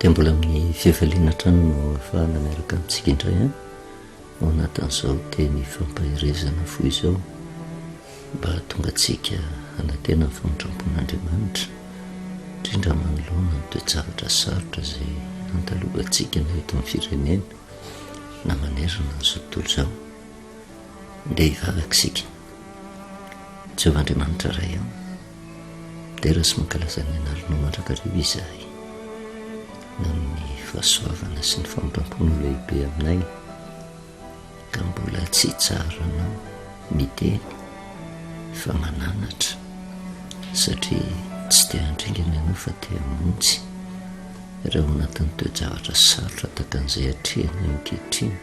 dia mbola amin'ny fihafaliana trano no ahafahana miaraka amintsika indray a ao anatin'izao dia ny fampahirezana fo izao mba tonga antsika anatena ny famotrampon'Andriamanitra indrindra manoloana ny toe-javatra sarotra izay andalovantsika na eto amin'ny firenena na manerana n'izao tontolo izao. Ndeha hivavaka isika Jehovahandriamanitra iray aho midera sy mankalaza ny anaranao mandrakariva izahay na amin'ny fahasoavana sy ny famotrampono lehibe aminay, ka mbola tsy hitsaranao miteny fa mananatra satria tsy te handringana ianao fa te hamonjy raha ao anatin'ny toe-javatra sarotra tahaka an'izay hatrehana ankehitriny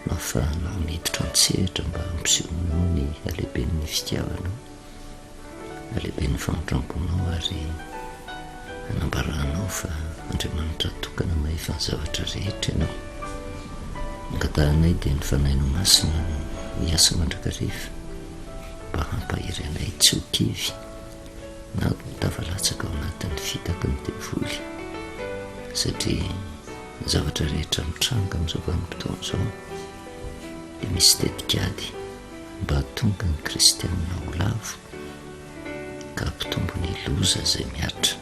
no ahafahanao miditra an-tsehatra mba hampisehoanao ny halehiben'ny fitiavanao, halehiben'ny famotramponao ary hanambarahanao fa Andriamanitra tokana mahefa ny zavatra rehetra ianao. Angatahanay dia ny fanahinao masina no hiasa mandrakariva mba hampahiry anay tsy ho kivy na mitavalatsaka ao anatin'ny fitaka ny devoly, satria ny zavatra rehetra mitranga amin'izao vanim-potoana izao dia misy tetikady mba hatonga ny kristianina ho lavo ka hampitombo ny loza izay miatra.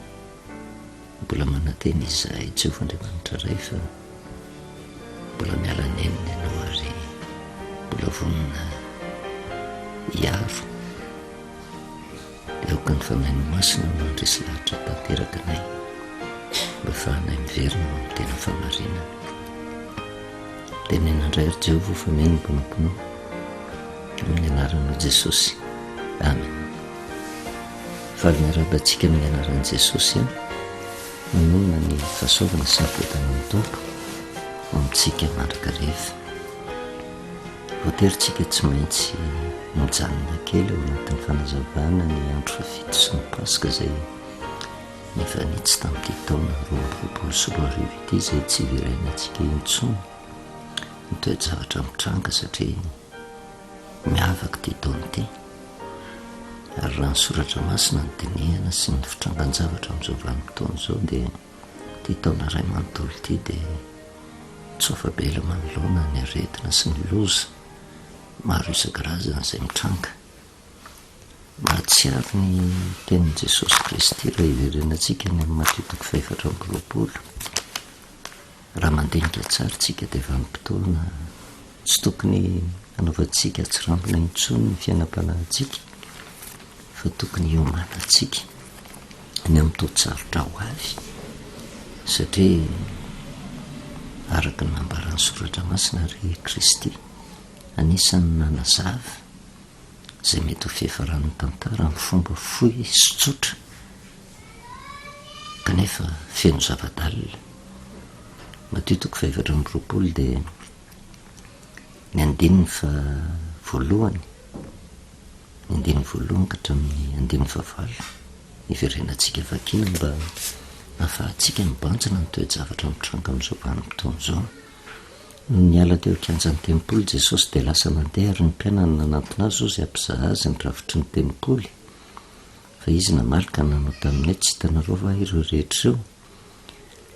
Mbola manantena izahay Jehovahandriamanitra iray fa mbola miala nenina ianao ary mbola vonona hiaro dia aoka ny fanahinao masina no mandresy lahatra tanteraka anay mba ahafahanay miverina ao amin'ny tena famarinana. Tenena indray ary Jehova ho fameno ny mpanomponao amin'ny anaran'i Jesosy, amen. Valy miarabantsika amin'ny anaran'i Jesosy manonona ny fahasoavana sy ny fiadanan'ny Tompo ao amintsika mandrakariva. Voaterintsika tsy maintsy mijanona kely ao anatin'ny fanazavana ny andro fafito sy ny Paska izay nifanitsy tamin'ity taona 2024 ity izay tsy iverainantsika intsony ny toe-javatra mitranga satria miavaka ity taona ity. Ary raha ny soratra masina ny dinihana sy ny fitrangan-javatra amin'izao vanim-potoana izao dia ity taona iray manontolo ity dia tsofabela manoloana ny aretina sy ny loza maro isan-karazana izay mitranga. Mahatsiaro ny tenin'i Jesosy Kristy raha iverenantsika ny amin'ny matitiko 420. Raha mandinika tsara tsika dia vanim-potoana tsy tokony hanaovantsika atsirambina intsony ny fiainam-panahintsika fa tokony hiomanantsika ny amin'ny to-tsarotra ho avy, satria araka ny nambaran'ny soratra masina ry Kristy anisany nanazava izay mety ho fiafaran'ny tantara amin'ny fomba fohy sy tsotra kanefa feno zava-dalina. Matitiko 420 dia ny andininy fa voalohany, ny andininy voalohany ka hatramin'ny andininy fahavalo iverenantsika vakina mba hahafahantsika mibanjina ny toe-javatra mitranga amin'izao vanim-potoana izao. No niala teo an-kianjan'ny tempoly Jesosy dia lasa mandeha ary ny mpianana nanantona azy izay hampizaha azy ny rafitry ny tempoly fa izy namalika nanao taminay tsy hitanareo va ireo rehetra ireo,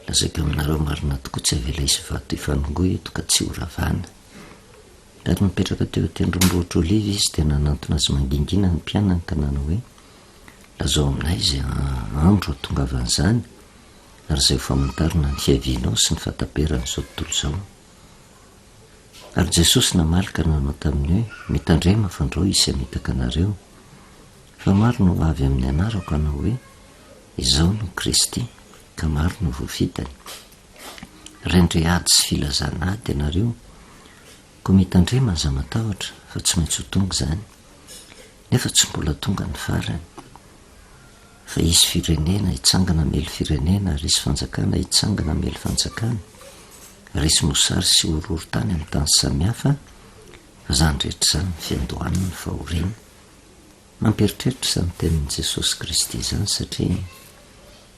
lazaiko aminareo marina tokoa tsy avela hisy vato hifanongoy eto ka tsy ho ravana. Ary mipetraka teo tendrombohitra oliva izy dia nanantona azy mangingina ny mpianana ka nanao hoe lazao aminay izay andro hatongavan'izany ary izay ho famantarana ny fiavianao sy ny fahataperan'izao tontolo izao. Ary Jesosy namalika nanao taminy hoe mitandrema fa andreo isy hamitaka anareo fa maro no avy amin'ny anarako hanao hoe izao no Kristy ka maro no voafitany. Rendre ady sy filazana ady ianareo koa mitandrema aza matahotra fa tsy maintsy ho tonga izany, nefa tsy mbola tonga ny farany. Fa isy firenena hitsangana mely firenena ary isy fanjakana hitsangana mely fanjakana ary isy mosary sy horohorontany amin'ny tany samihafa, fa izany rehetra izany ny fiandohanana ny fahoriana. Mamperitreritra izany tenin'i Jesosy Kristy izany satria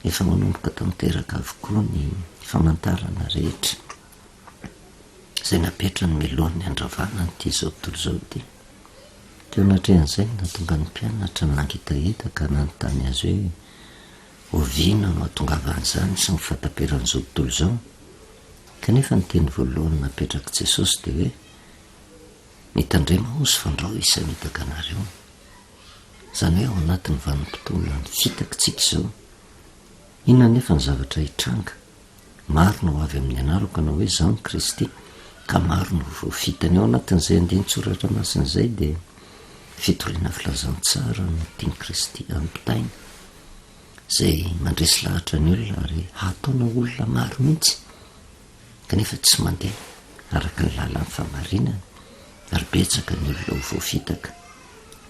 efa manomboka tanteraka avokoa ny famantarana rehetra izay napetra ny milohan'ny andravana n'ity izao tontolo izao ity. Teo anatrehan'izay natonga ny mpianatra nangetaheta ka nanontany azy hoe oviana no atongavan'izany sy mifataperan'izao tontolo izao kanefa ny teny voalohany napetraka Jesosy dia hoe mitandrema ho sy fandrao isanitaka anareo. Zany hoe ao anatin'ny vanim-potoana ny fitakitsika izao inona nefa ny zavatra hitranga. Maro no avy amin'ny anarako anao hoe izao ny Kristy ka maro no voafitany. Ao anatin'izay andin-tsoratra masina izay dia fitoriana filazantsara no tiany Kristy ampitaina izay mandresy lahatra ny olona ary hataona olona maro mihitsy kanefa tsy mandeha araka ny lalan'ny famarinana ary betsaka ny olona ho voafitaka.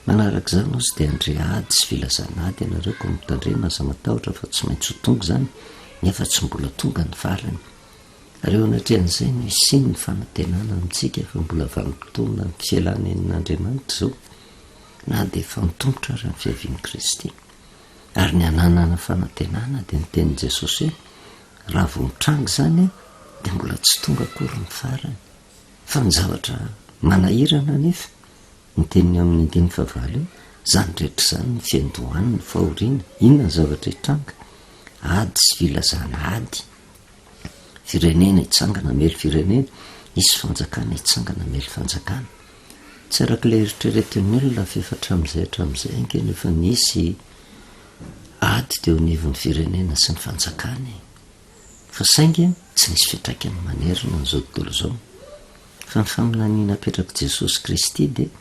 Manaraka izany ozy dia andre ady sy filazana ady ianareo ko mitandrena aza matahotra fa tsy maintsy ho tonga izany nefa tsy mbola tonga ny farany. Ary eo anatrehan'izay no isiny ny fanantenana amintsika fa mbola vanim-potoana ny fialana ain'Andriamanitra izao na dia efa mitombotra ary ny fiavian'i Kristy. Ary ny ananana fanantenana dia ny tenin'i Jesosy hoe raha vao mitranga izany dia mbola tsy tonga akory ny farany fa ny zavatra manahirana nefa ny teniny amin'ny 9:9 zany rehetra izany ny fiandohany ny fahoriana. Inona ny zavatra hitranga? Ady sy filazana ady, firenena hitsangana mely firenena, isy fanjakana hitsangana mely fanjakana. Tsy arak'ilay eritreretin'ny olona fa hatramin'izay ankeny efa nisy ady teo anivon'ny firenena sy ny fanjakana fa saingy tsy nisy fiantraikany manerina n'izao tontolo izao. Fa ny faminaniana apetraka Jesosy Kristy dia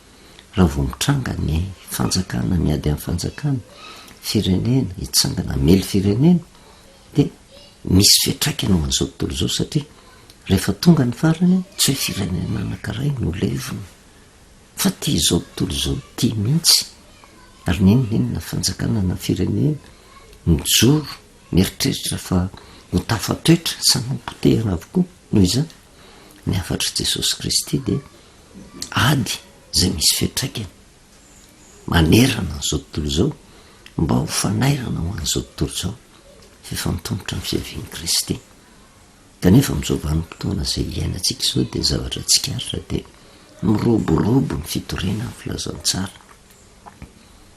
raha vao mitranga ny fanjakana miady amin'ny fanjakana, firenena hitsangana mely firenena dia misy fiantraikany ho an'izao tontolo izao satria rehefa tonga ny farany tsy hoe firenena anankiray no levona fa tia izao tontolo izao tia mihitsy. Ary ninonina fanjakana na firenena mijoro mieritreritra fa ho tafatoetra sanampotehana avokoa noho izany ny afatra Jesosy Kristy dia ady izay misy fiantraikany manerana n'izao tontolo izao mba ho fanairana ho an'izao tontolo izao fefa mitombotra ny fiavian'i Kristy. Kanefa amin'izao vanim-potoana izay iainantsika izao dia zavatra tsikaritra dia miroborobo ny fitoriana ny filazantsara.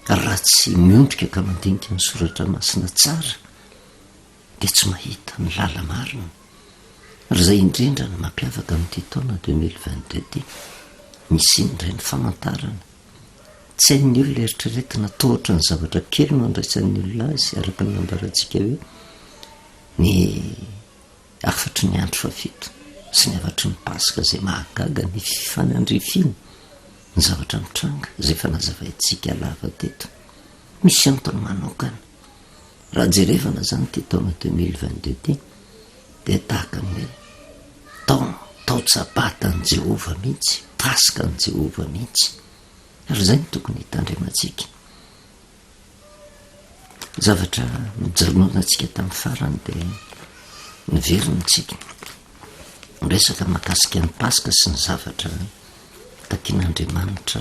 Raha tsy miondrika ka mandinika ny soratra masina tsara dia tsy mahita ny lala marina. Ary izay indrindra no mampiavaka amin'ity taona 2022 ity misy indray ny famantarana. Tsy hain'ny olona eritreretina tohatra ny zavatra kely no andraisan'ny olona azy araka ny nambarantsika hoe ny afatry ny andro 7 sy ny afatry ny Pasika izay mahagaga ny fanandrifiny ny zavatra mitranga izay fanazavaintsika lava teto. Misy antony manokana. Raha jerevana zany ity taona 2022 ity dia tahaka ny hoe tao-tsabatan' Jehova mihitsy, Pasika ny Jehova mihitsy. Ary izay no tokony hitandremantsika. Zavatra nijanonantsika tamin'ny farany dia niverinatsika resaka mahakasika ny Pasika sy ny zavatra takian'Andriamanitra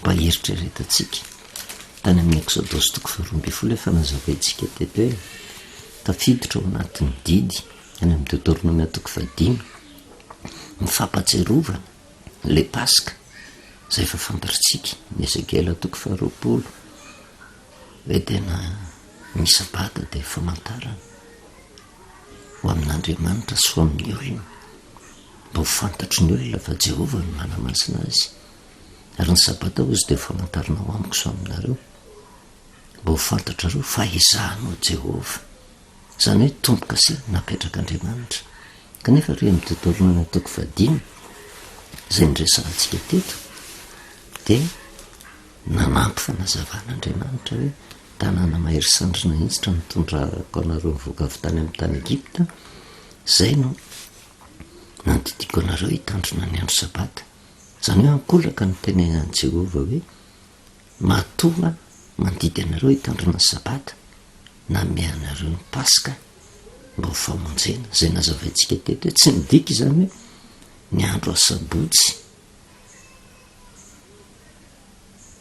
mba hieritreretantsika tany amin'ny Exodosy 12 fanazavaintsika teto hoe tafiditra ao anatin'ny didy any amin'ny Deutéronome 5 mifampatsiarovana le Pasika izay efa fantaritsika ny Ezekiel 20 hoe tena ny sabata dia famantarana ho amin'Andriamanitra sy ho amin'ny olona mba ho fantatry ny olona fa Jehova no manamasina azy. Ary ny sabata ozy dia famantarana ho amiko so aminareo mba ho fantatra reo fahaizanao Jehova. Izany hoe tomboka se napetraka Andriamanitra. Kanefa re amin'ny Deutéronome 5 izay nresantsika teto dia nanampy fanazavan'Andriamanitra hoe tanàna mahery sandrina hitsitra nitondrako anareo mivoaka avy tany amin'ny tany Egipta, izay no nandidiko anareo hitandrina ny andro sabata. Izany hoe ankolaka ny tenenan'i Jehova hoe matoa mandidy anareo hitandrina ny sabata na mianareo ny Pasika mba ho famonjena. Izay nazavaintsika teto hoe tsy midika izany hoe ny andro asabotsy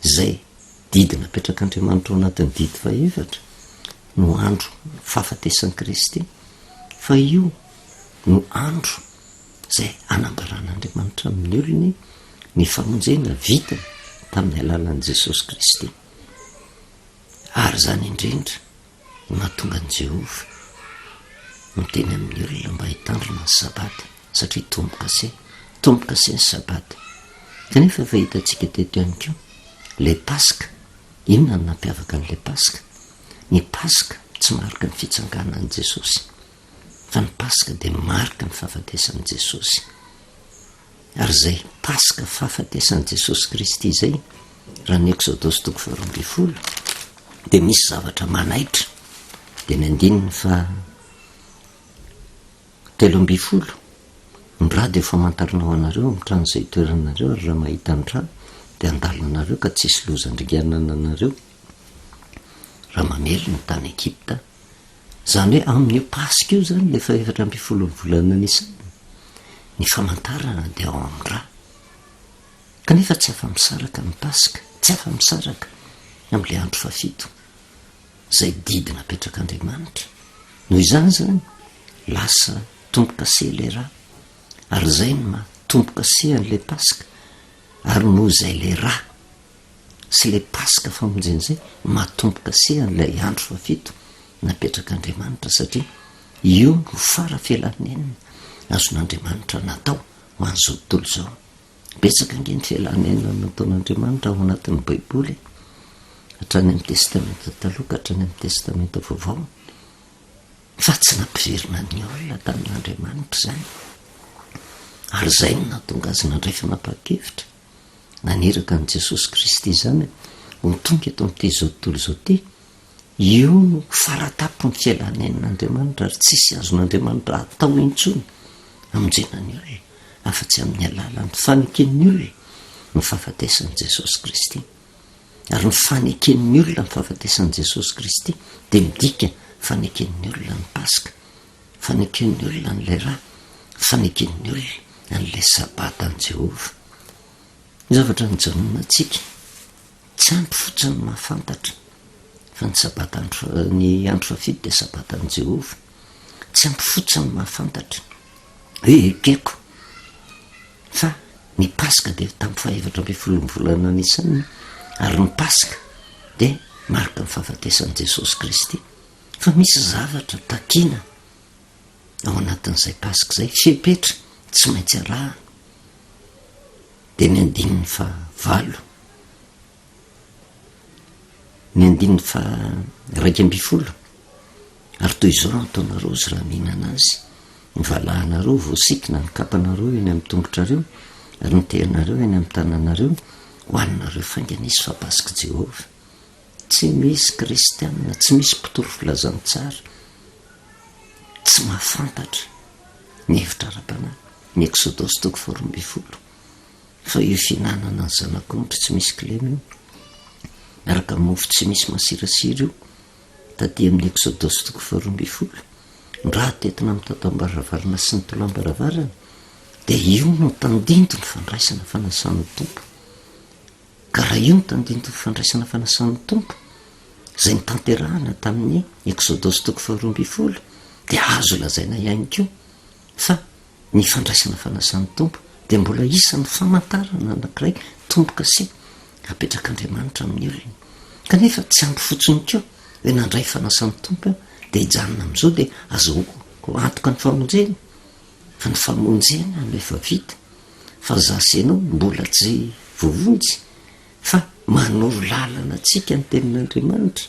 izay didy napetrak'Andriamanitra ao anatin'ny didy 14 no andro fahafatesan'i Kristy, fa io no andro izay anambaran'Andriamanitra amin'ny olony ny famonjena vita tamin'ny alalan'i Jesosy Kristy. Ary izany indrindra mahatonga an' Jehova miteny amin'ny olona mba hitandrina ny sabaty satria tomboka se ny sabaty. Kanefa fa hitantsika teto ihany koa le paska. Inona no nampiavaka an'le paska? Ny paska tsy marika ny fitsanganan'i Jesosy, fa ny paska dia marika ny fahafatesan'i Jesosy. Ary zay paska fahafatesan'i Jesosy Kristy izay, raha ny Exodosy 12 dia misy zavatra manaitra. Dia ny 13 ny raha dia famantarinao anareo mitrano izay toeranareo, ary raha mahita ny raha dia andalina anareo ka tsisy lozan-dringanana anareo raha mamely ny tany Ekipta. Zany hoe amin'io paska io zany lefa 14 volana Nisana, ny famantarana dia ao amin'ny raha. Kanefa tsy afa-misaraka ny paska, tsy afa-misaraka amin'ilay andro fafito izay didy napetrak'Andriamanitra. Noho izany zany lasa tombo-kase le raha, ary zay no matombo-kase an'le paska. Ary noho izay le raha sy le paska famonjen'izay matombo-kase an'ilay andro fafito napetrak'Andriamanitra, satria io no fara fialanenina azon'Andriamanitra natao ho an'izao tontolo izao. Betsaka ange ny fialanenina nataon'Andriamanitra ao anatin'ny Baiboly, hatrany amin'ny testamenta taloha ka hatrany amin'ny testamenta vaovao, fa tsy nampiverina ny olona tamin'Andriamanitra zany. Ary zay no nahatonga azy nandray fanapa-kevitra naneraka an' Jesosy Kristy zany ho tonga eto amin'ity zao tontolo izao ty. Io no faratapo ny fialanenin'Andriamanitra, ary tsisy azon'Andriamanitra atao intsony amonjenany olona afa-tsy amin'ny alalan'ny faneken'ny olona ny fahafatesan'i Jesosy Kristy. Ary ny faneken'ny olona ny fahafatesan'i Jesosy Kristy dia midika faneken'ny olona ny paska, faneken'ny olona n'ilay raha, faneken'ny olona n'ilay sabata an' Jehova. Ny zavatra nijanona antsika tsy ampy fotsiny mahafantatra fa ny sabata ny andro fafito dia sabata an' Jehova. Tsy ampy fotsiny mahafantatra hoe ekeko fa ny paska dia tamin'ny 14 volana Nisana, ary ny paska dia marika ny fahafatesan'i Jesosy Kristy. Fa misy zavatra takiana ao anatin'izay paska izay, fepetra tsy maintsy arahana. Dia ny 19 ary toy izao no ataonareo zy raha mihinana azy: ny valahanareo voasikina, ny kapanareo eny amin'ny tongotrareo, ary ny tehanareo eny amin'ny tananareo, hoaninareo faingana izy fa paska Jehova. Tsy misy kristianina, tsy misy mpitoro filazantsara tsy mahafantatra ny hevitra ara-panahy, ny Exodosy 12 fa io fihinanana ny zanak'ondry tsy misy kilema io, araka mofo tsy misy masirasira io, taty amin'ny Exodosy 12 raha tetina amin'ny tatam-baravarana sy ny tolam-baravarana, dia io no tandindo ny fandraisana fanasan'ny tompo. Ka raha io no tandindo ny fandraisana fanasan'ny tompo izay nitanterahana tamin'ny Exodosy 12 dia azo lazaina ihany koa fa ny fandraisana fanasan'ny tompo dia mbola isan'ny famantarana anankiray tombo-kase apetrak'Andriamanitra amin'ny olona. Kanefa tsy ampy fotsiny koa hoe nandray fanasan'ny tompo dia hijanona amin'izao dia azo antoka ny famonjena, fa ny famonjena no efa vita, fa zasenao mbola tsy voavonjy, fa manoro lalana antsika ny tenin'Andriamanitra,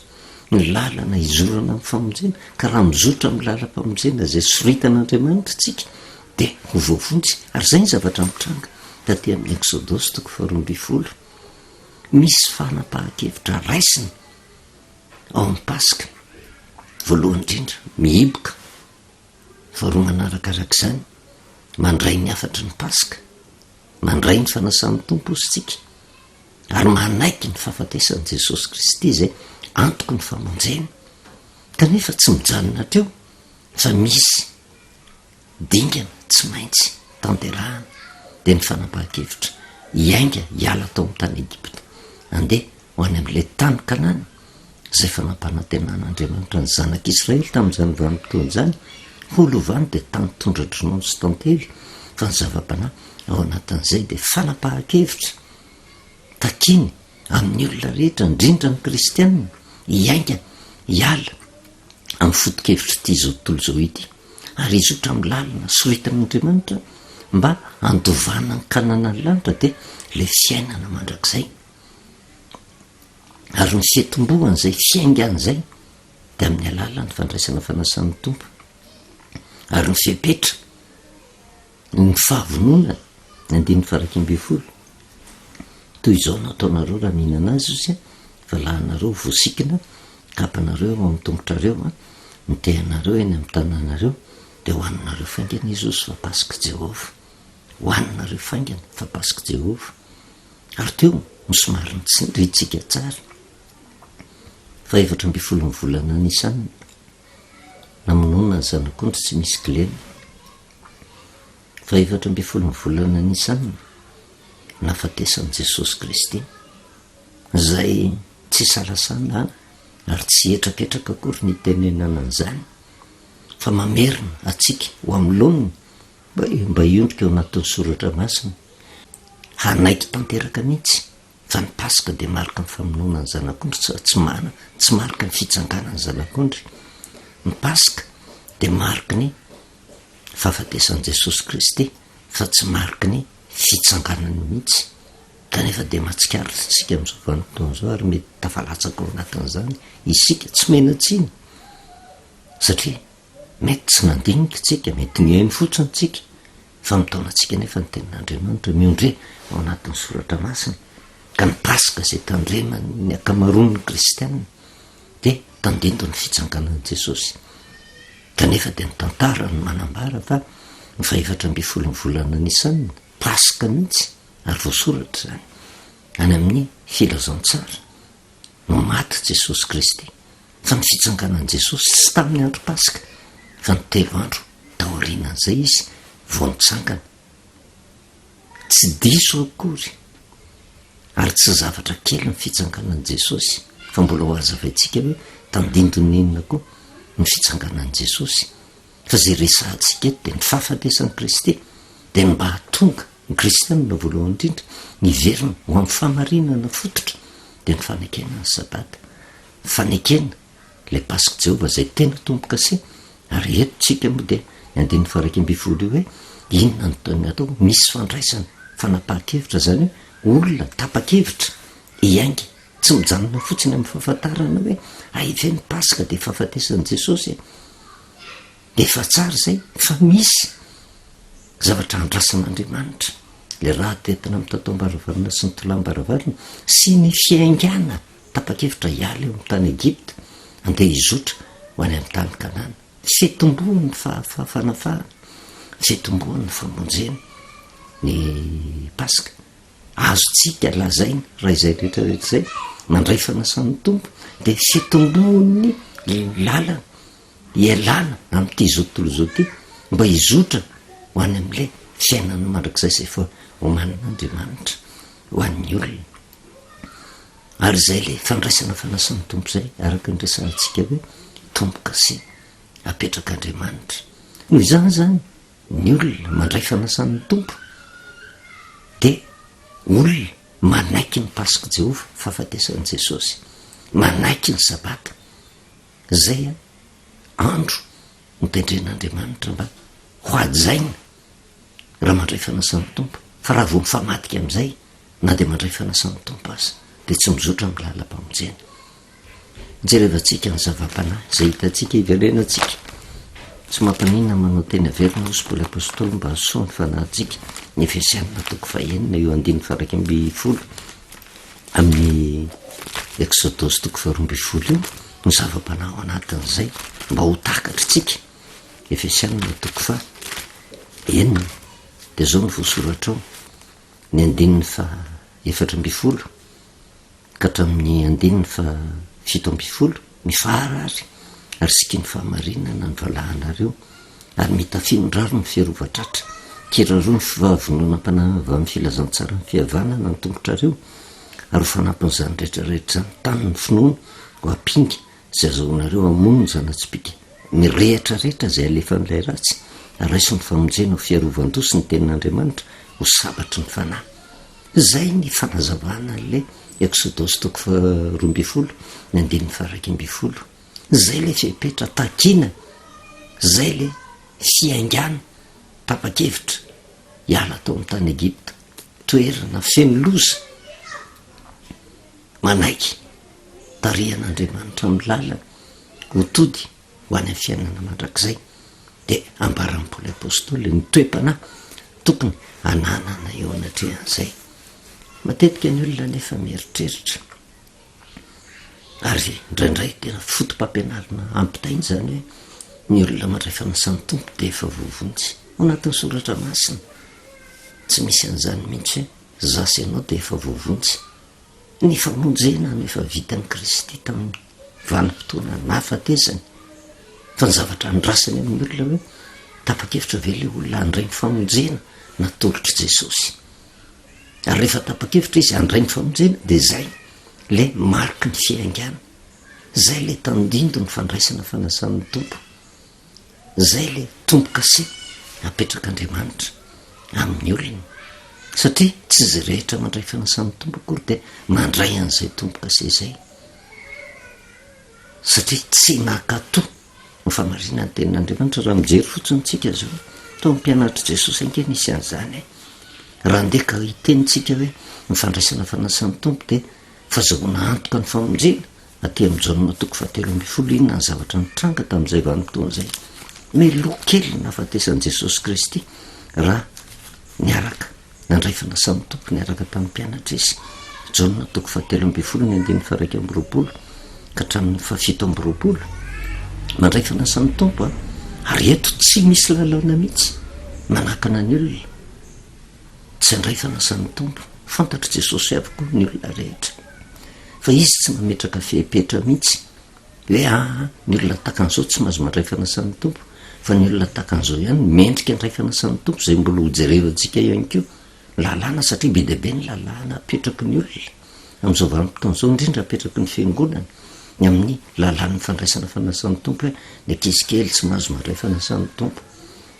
ny lalana hizorana amin'ny famonjena. Ka raha mizotra amin'ny lalam-pamonjena izay soritan'Andriamanitra tsika dia ho voavonjy. Ary zay ny zavatra mitranga taty amin'ny Exodosy 12 misy fanapa-kevitra raisina ao amin'ny paska. Voalohany indrindra mihiboka, faharoa manarakarak'izany mandray ny afatry ny paska, mandray ny fanasan'ny tompo osytsika, ary manaiky ny fahafatesan'i Jesosy Kristy izay antoko ny famonjena. Kanefa tsy mijanona teo fa misy dingana tsy maintsy tanterahana, dia ny fanapa-kevitra hiainga hiala tao amin'ny tany Egipta, andeha ho any amin'ilay tany Kanana izay fanampanantenan'Andriamanitra ny zanak'Israely tamin'izany vanim-potoana izany. Holovany dia tany tondra-dronono sy tantely, fa ny zava-panahy ao anatin'izay dia fanapa-kevitra takiany amin'ny olona rehetra, indrindra ny kristianina, hiainga hiala amin'ny fotokevitra ity zao tontolo zao ity, ary izy ohatra amin'ny lalina soritan'Andriamanitra mba andovana ny kanana ny lanitra dia le fiainana mandrakizay, ary ny fiatombohan' izay fiaingan'izay dia amin'ny alalany fandraisana fanasan'ny tompo, ary ny fiapetra ny fahavonona ny 120 toy izao nataonareo raha mihinana azy izy valahanareo voasikina kapanareo amin'ny tongotrareo ny tehanareo eny amin'ny tananareo dia hoaninareo faingana izy osy fa pasika Jehova, hoaninareo faingana fa pasika Jehova. Ary teo misomary ny ritsika tsara fa 14 volana Nisana namonona ny zanak'ondry tsy misy kilena, fa 14 volana Nisana nafatesan'i Jesosy Kristy izay tsy salasana ary tsy etrapetraka akory ny tenenana an'izany fa mamerina atsika ho amin'ny loniny mba hiondrika eo anatin'ny soratra masina hanaiky tanteraka mihitsy fa ny pasika dia marika ny famonoana ny zanak'ondry, tsy marika ny fitsanganany zanak'ondry. Ny pasika dia marika ny fahafatesan'i Jesosy Kristy fa tsy marika ny fitsanganany mihitsy, kanefa dia mahatsikaritsika amin'izao vanim-potoana izao ary mety tafalatsaka ao anatin'izany isika tsy menatsiny satria mety tsy nandinika tsika, mety nihaino fotsiny tsika fa mitaonantsika nefa ny tenin'Andriamanitra miondre ao anatin'ny soratra masina ka ny pasika izay tandremany akamaroan'ny kristianina dia tandendo ny fitsanganan'i Jesosy, kanefa dia ny tantara ny manambara fa ny 14 volana Nisana pasika mihitsy ary voasoratra izany any amin'ny filazantsara no maty Jesosy Kristy, fa ny fitsanganan'i Jesosy tsy tamin'ny andro pasika fa ny 3 andro taorianan'izay izy vao nitsangana, tsy diso akory ary tsy zavatra kely ny fitsanganan'i Jesosy fa mbola ho hazavaintsika hoe tandindon'inona koa ny fitsanganan'i Jesosy, fa izay resahantsika eto dia ny fahafatesan'i Kristy dia mba hahatonga ny kristianina voalohany indrindra niverina ho amin'ny famarinana fototra dia ny fanekena ny sabata, fanekena ilay pasika Jehova izay tena tomboka se. Ary eto tsika moa dia ny 120 io hoe inona ny taony atao, misy fandraisana fanapahan-kevitra, zany hoe olona tapa-kevitra hiainga tsy mijanona fotsiny amin'ny fahafantarana hoe aive ny pasika dia fahafatesan'i Jesosy dia efa tsara izay fa misy zavatra andrasan'Andriamanitra le raha tetina amin'ny tataom-baravarana sy ny tolam-baravarana sy ny fiaingana tapa-kevitra hiala eo amin'ny tany Egipta andeha hizotra ho any amin'ny tany Kanana, fitomboany fanafahana, fitomboany famonjena ny pasika azotsika lazaina raha izay rehetrarehetra izay mandray fanasan'ny tompo dia fitomboany lalana hialana amin'ity zao tontolo zao ity mba hizotra ho any amin'ilay fiainana mandrakizay izay fa omanin'Andriamanitra ho an'ny olona. Ary izay le fandraisana fanasan'ny tompo izay araka ny resantsika hoe tomboka sy apetrak'Andriamanitra noho izany zany ny olona mandray fanasan'ny tompo dia olona manaiky ny pasika Jehova fahafatesan'i Jesosy, manaiky ny sabata izay andro nitendren'Andriamanitra mba ho ajaina raha mandray fanasan'ny tompo, fa raha vao mifamadika amin'izay na dia mandray fanasan'ny tompo azy dia tsy mizotra amin'ny lalam-pamonjena. Jerevantsika ny zava-panahy izay hitantsika hiverenantsika, tsy mampanina manao tena verina osy Paoly apôstôly mba hasoa ny fanahintsika ny Efesianina 1 eo 120 amin'ny Exodosy 12 io ny zava-panahy ao anatin'izay mba ho takatra tsika. Efesianina 1 dia zao ny voasoratra ao ny 14 ka hatramin'ny 17 mifaharary ary sika ny fahamarinana ny valahanareo ary mitafinondraro ny fiarovatratra kiraro ny fivavononam-panahy avy amin'ny filazantsara ny fihavanana ny tongotrareo ary ho fanampin'izany rehetrarehetra ny taniny finoana ho ampinga izay azahoanareo amono ny zanatsipika mirehatra rehetra izay alefan'ilay ratsy araiso ny famonjena ho fiarovan-doha sy ny tenin'Andriamanitra ho sabatry ny fanahy. Izay ny fanazavana an'ilay Exodosy 12 ny 120 zay le fepetra takina, zay le fiaingana tapa-kevitra hiala tao amin'ny tany Egipta, toerana feno loza manaiky tarihan'Andriamanitra amin'ny lalana hotody ho any amin'ny fiainana mandrakizay. De ambaran'ny Paoly apôstôly ny toe-panahy tokony ananana eo anatrehan'izay. Matetika ny olona nefa mieritreritra ary indraindray tena fotom-pampianarana ampitainy zany hoe ny olona mandray fanasany tompo de efa voavonjy. Ao anatin'ny soratra masina tsy misy an'izany mihitsy hoe zasy ianao de efa voavonjy. Ny famonjena no efa vitan'i Kristy tamin'ny vanim-potoana nahafatezany. Fa ny zavatra andrasany amin'ny olona hoe tapa-kevitra ve le olona andray ny famonjena natolotry Jesosy. Ary rehefa tapa-kevitra izy andray ny famonjena de zay le mariky ny fiaingana, zay le tandindo ny fandraisana fanasan'ny tompo, zay le tompo-kase apetrak'Andriamanitra amin'ny olona. Satria tsy izy rehetra mandray fanasan'ny tompo akory de mandray an'izay tompo-kase zay, satria tsy nakato ny famarinany tenin'Andriamanitra. Raha mijery fotsiny tsika zao tao amin'ny mpianatry Jesosy ange nisy an'izany. Raha ndeha ka hitenitsika hoe ny fandraisana fanasan'ny tompo de fahazahoana antoka ny famonjena aty amin'ny Jaona toko 7:10, inona ny zavatra nitranga tamin'izay vanim-potoana zay. Meloa kely nahafatesan'i Jesosy Kristy raha niaraka nandray fanasan'ny tompo niaraka tamin'ny mpianatra izy. Jaona toko 7:12 ka hatramin'ny 7:20 mandray fanasan'ny tompo ary eto tsy misy lalàna mihitsy manakana ny olona tsy andray fanasan'ny tompo. Fantatry Jesosy avokoa ny olona rehetra, fa izy tsy mametraka fepetra mihitsy hoe ny olona takan'izao tsy mahazo mandray fanasan'ny tompo, fa ny olona takan'izao ihany mendrika andray fanasan'ny tompo. Zay mbola hojerevantsika ihany koa lalàna, satria be deabe ny lalàna apetraky ny olona amin'izao vanim-potoana zao, indrindra apetraky ny fiangonana ny amin'ny lalàn'ny fandraisana fanasan'ny tompo. Hoe ny ankizy kely tsy mahazo mandray fanasan'ny tompo,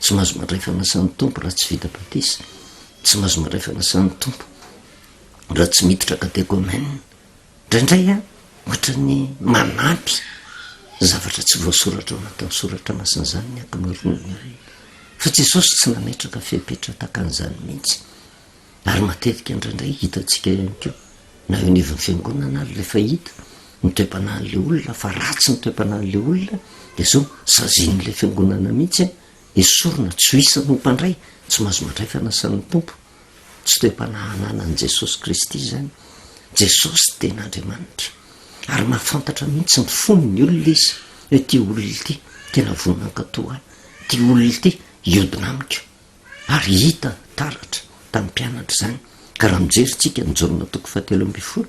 tsy mahazo mandray fanasan'ny tompo raha tsy vita batisa, tsy mahazo mandray fanasan'ny tompo raha tsy miditra katekômena. Indraindray ohatra ny manampy zavatra tsy voasoratra ao anatin'ny soratra masina zany ny ankamaroany olona, fa Jesosy tsy nametraka fepetra takan'izany mihitsy. Ary matetika indraindray hitantsika ihany koa na eo anivon'ny fiangonana ary rehefa hita ny toe-panahin'le olona fa ratsy ny toe-panahin'le olona de zao sazin'le fiangonana mihitsy esorina tsy ho isany ho mpandray tsy mahazo mandray fanasan'ny tompo. Tsy toe-panahy ananan'i Jesosy Kristy zany. Jesosy ten'Andriamanitra ary mahafantatra mihitsy ny fon'ny olona izy hoe ty olona ity tena vonan-katoa, ty olona ity iodina amiko. Ary hita taratra tamin'ny mpianatra zany. Ka raha mijerytsika ny Jaona toko 7:20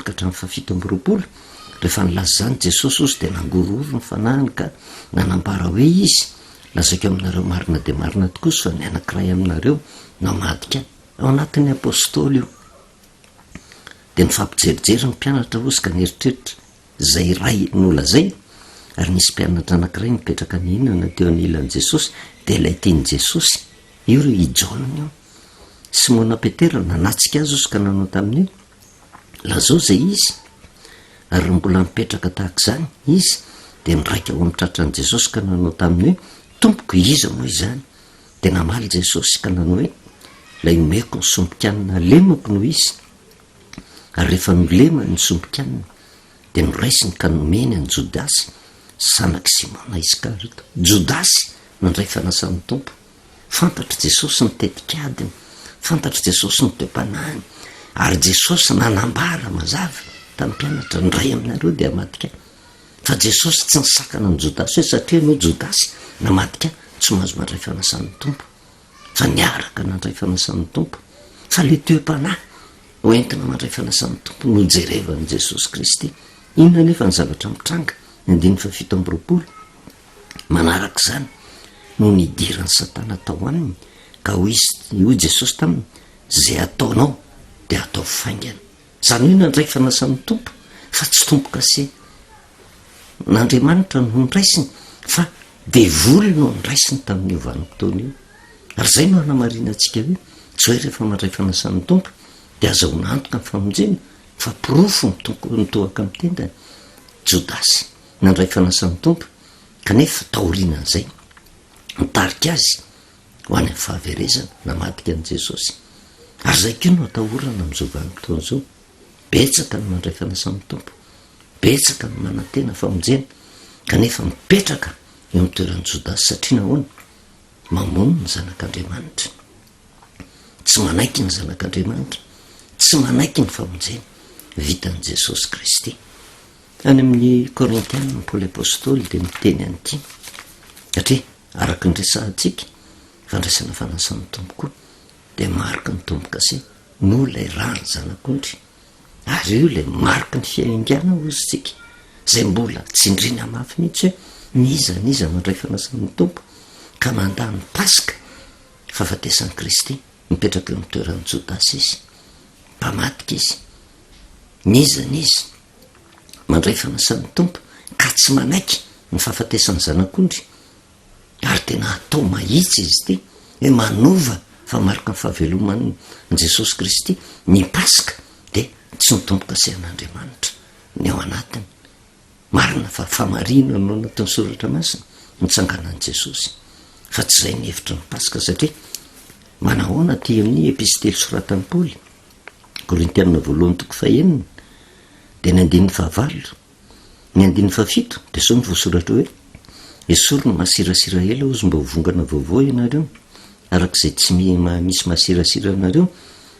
ka hatramin'ny 7:20, rehefa nilaza zany Jesosy ozy de nangororo ny fanahiny ka nanambara hoe izy lazaiko aminareo marina de marina tokoa sy fa ny anankiray aminareo namadika ao anatin'ny apôstôly io. De nifampijerijery ny mpianatra ozy ka nieritreritra zay ray nolazay. Ary nisy mpianatra anankiray nipetraka nihinana teo anilan'i Jesosy de ilay tiany Jesosy io ry i Jaona io, Simona Petera nanatsika azy ozy ka nanao tamin'io lazao zay izy. Ary mbola mipetraka tahaka zany izy de niraika ao amin'ny tratran'i Jesosy ka nanao tamin'io, tompoko iza moa izany? De namaly Jesosy ka nanao hoe lay omeko ny sompikanina lemako noho izy. Ary rehefa nolema ny sompikanina de noraisiny ka nomeny any Jodasy sanaky Simona Iskariota. Jodasy nandray fanasan'ny tompo. Fantatry Jesosy ny tetikadiny, fantatry Jesosy ny toe-panahiny, ary Jesosy nanambara mazava tamin'ny mpianatra ndray aminareo de amadika. Fa Jesosy tsy nisakana ny Jodasy hoe satria no Jodasy namadika tsy mahazo mandray fanasan'ny tompo, fa niaraka nandray fanasan'ny tompo. Fa le toe-panahy hoentina mandray fanasan'ny tompo no jerevan'i Jesosy Kristy. Inona nefa ny zavatra mitranga ny 7:20 manaraka zany no nidirany Satana tao aminy ka hoy Jesosy taminy zay ataonao de atao faingana. Zany hoe nandray fanasan'ny tompo fa tsy tompo-kase n'Andriamanitra no niraisiny, fa devoly no niraisiny tamin'io vanim-potoana io. Ary zay no hanamarina antsika hoe tsy hoe rehefa mandray fanasan'ny tompo de azahoana antoka ny famonjena, fa pirofo mitohaka amin'ny tendany. jodasy nandray fanasan'ny tompo kanefa taorinan'izay mitarika azy ho any amin'ny fahaverezana namadika an' jesosy ary zay ko no atahorana am'izao vanim-potoana zao betsaka ny mandray fanasan'ny tompo betsaka ny manantena famonjena kanefa mipetraka eo amin'ny toeran'ny jodasy satria nahoana mamono ny zanak'andriamanitra tsy manaiky ny zanak'andriamanitra tsy manaiky ny famonjena vitan' jesosy kristy any amin'ny korintiana ny paoly apôstôly dia miteny an'ity satria araky ny resahantsika fandraisana fanasan'ny tompo koa dia mariky ny tompo kasi no lay rany zanak'ondry ary io lay mariky ny fiaingana ozytsika zay mbola tsindrina mafy mihitsy hoe nizaniza mandray fanasan'ny tompo ka mandany paska fahafatesan'ny kristy mipetraka eo amin'ny toeran'ny jodasy izy mpamatika izy nizanizy mandray fanasan'ny tompo ka tsy manaiky ny fahafatesan'ny zanak'ondry ary tena atao mahitsy izy ty hoe manova fa marika ny fahaveloman'ny jesosy kristy ny paska dia tsy nitomboka sehan'andriamanitra ny ao anatiny marina fa famarina no anatin'ny soratra masina mitsanganan'i jesosy fa tsy zay ny hevitra ny paska satria manahoana ty amin'ny epistely soratan'ny paoly korintiana voalohany toko fahenina dia ny andin'ny fahavalo ny andin'ny fafito dia sao ny voasoratra hoe esorony masirasira ela ozy mba hovongana vaovao ianareo arak'izay tsy misy masirasira anareo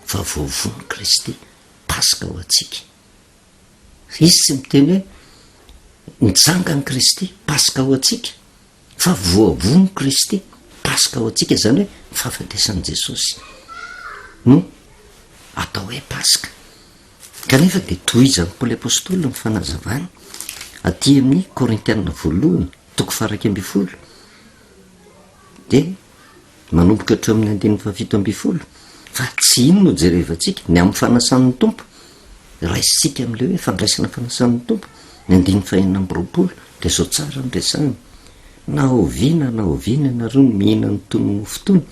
fa voavony kristy paska ho atsika izy tsy miteny hoe nitsangany kristy paska ho atsika fa voavony kristy paska ho atsika zany hoe fahafatesan'i jesosy no atao hoe paska kanefa dia tohizan'ny paoly apôstôly ny fanazavany aty amin'ny korintiana voalohany toko faraky amby folo dia manomboka hatreo amin'ny andin'ny fafito amby folo fa tsy ino no jerevantsika ny amin'ny fanasan'ny tompo raisitsika amin'le hoe fandraisana fanasan'ny tompo ny andin'ny fahenina amby roapolo dia zao tsara nyresany na oviana ianareo ny mihina ny tono ny fotoana